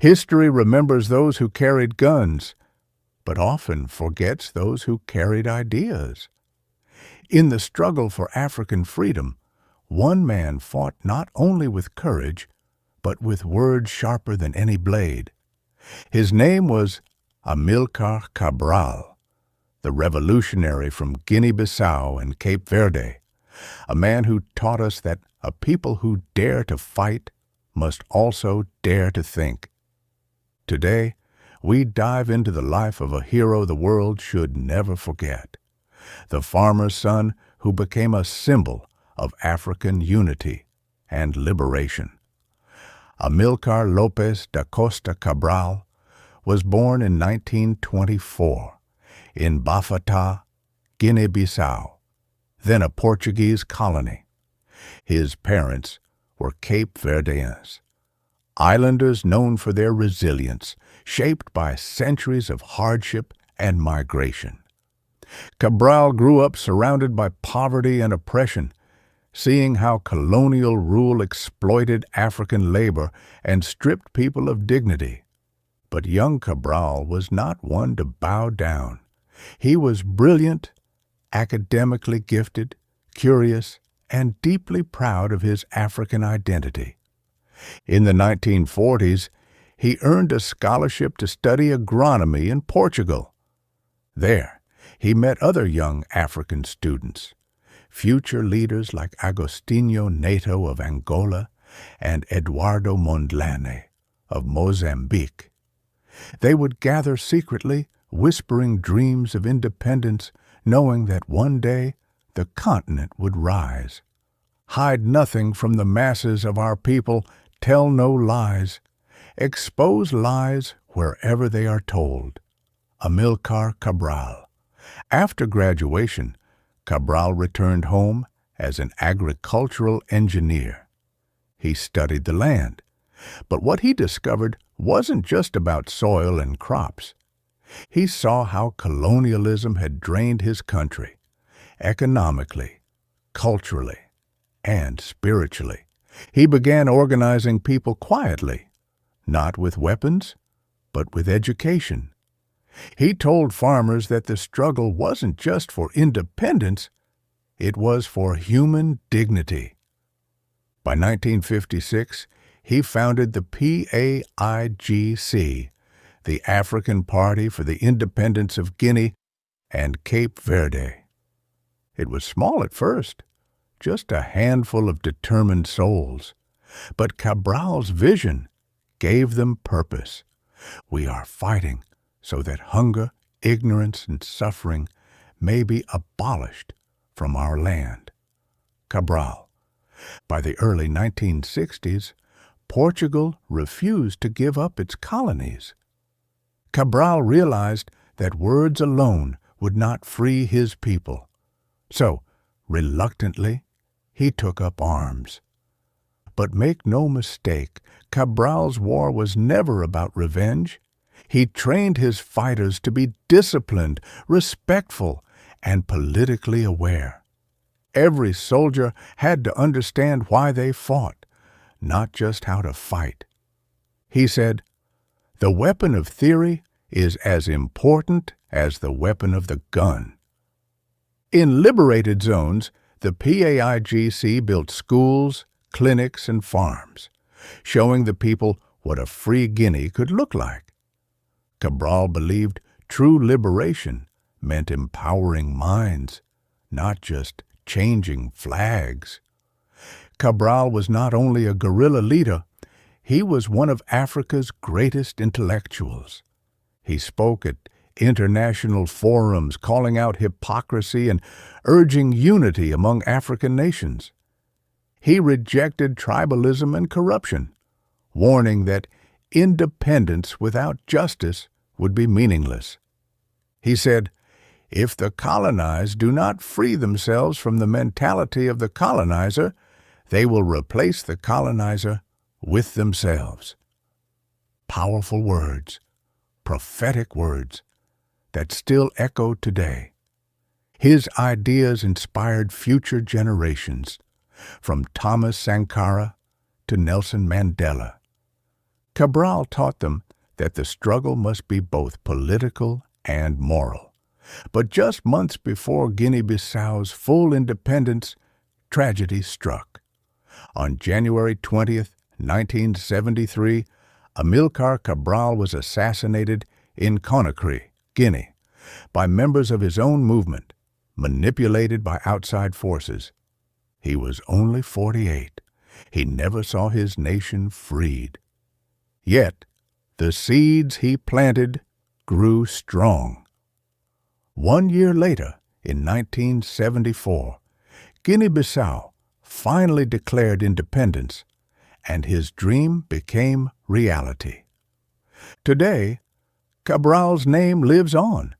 History remembers those who carried guns, but often forgets those who carried ideas. In the struggle for African freedom, one man fought not only with courage, but with words sharper than any blade. His name was Amílcar Cabral, the revolutionary from Guinea-Bissau and Cape Verde, a man who taught us that a people who dare to fight must also dare to think. Today, we dive into the life of a hero the world should never forget, the farmer's son who became a symbol of African unity and liberation. Amílcar Lopes da Costa Cabral was born in 1924 in Bafata, Guinea-Bissau, then a Portuguese colony. His parents were Cape Verdeans, islanders known for their resilience, shaped by centuries of hardship and migration. Cabral grew up surrounded by poverty and oppression, seeing how colonial rule exploited African labor and stripped people of dignity. But young Cabral was not one to bow down. He was brilliant, academically gifted, curious, and deeply proud of his African identity. In the 1940s, he earned a scholarship to study agronomy in Portugal. There, he met other young African students, future leaders like Agostinho Neto of Angola and Eduardo Mondlane of Mozambique. They would gather secretly, whispering dreams of independence, knowing that one day the continent would rise. Hide nothing from the masses of our people, tell no lies. Expose lies wherever they are told. Amílcar Cabral. After graduation, Cabral returned home as an agricultural engineer. He studied the land, but what he discovered wasn't just about soil and crops. He saw how colonialism had drained his country, economically, culturally, and spiritually. He began organizing people quietly, not with weapons, but with education. He told farmers that the struggle wasn't just for independence, it was for human dignity. By 1956, he founded the PAIGC, the African Party for the Independence of Guinea and Cape Verde. It was small at first, just a handful of determined souls. But Cabral's vision gave them purpose. We are fighting so that hunger, ignorance, and suffering may be abolished from our land. Cabral. By the early 1960s, Portugal refused to give up its colonies. Cabral realized that words alone would not free his people. So, reluctantly, he took up arms. But make no mistake, Cabral's war was never about revenge. He trained his fighters to be disciplined, respectful, and politically aware. Every soldier had to understand why they fought, not just how to fight. He said, "The weapon of theory is as important as the weapon of the gun." In liberated zones, the PAIGC built schools, clinics, and farms, showing the people what a free Guinea could look like. Cabral believed true liberation meant empowering minds, not just changing flags. Cabral was not only a guerrilla leader, he was one of Africa's greatest intellectuals. He spoke at international forums calling out hypocrisy and urging unity among African nations. He rejected tribalism and corruption, warning that independence without justice would be meaningless. He said, "If the colonized do not free themselves from the mentality of the colonizer, they will replace the colonizer with themselves." Powerful words, prophetic words, that still echo today. His ideas inspired future generations, from Thomas Sankara to Nelson Mandela. Cabral taught them that the struggle must be both political and moral. But just months before Guinea-Bissau's full independence, tragedy struck. On January 20th, 1973, Amílcar Cabral was assassinated in Conakry, Guinea, by members of his own movement, manipulated by outside forces. He was only 48. He never saw his nation freed. Yet, the seeds he planted grew strong. 1 year later, in 1974, Guinea-Bissau finally declared independence, and his dream became reality. Today, Cabral's name lives on,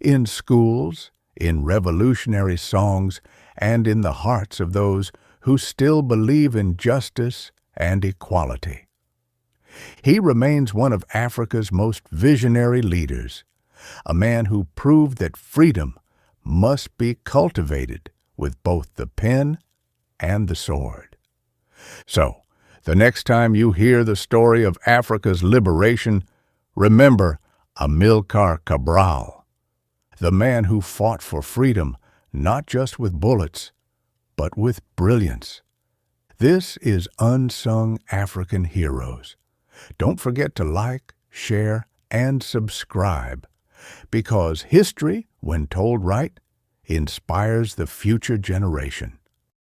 in schools, in revolutionary songs, and in the hearts of those who still believe in justice and equality. He remains one of Africa's most visionary leaders, a man who proved that freedom must be cultivated with both the pen and the sword. So, the next time you hear the story of Africa's liberation, remember Amílcar Cabral, the man who fought for freedom not just with bullets, but with brilliance. This is Unsung African Heroes. Don't forget to like, share, and subscribe, because history, when told right, inspires the future generation.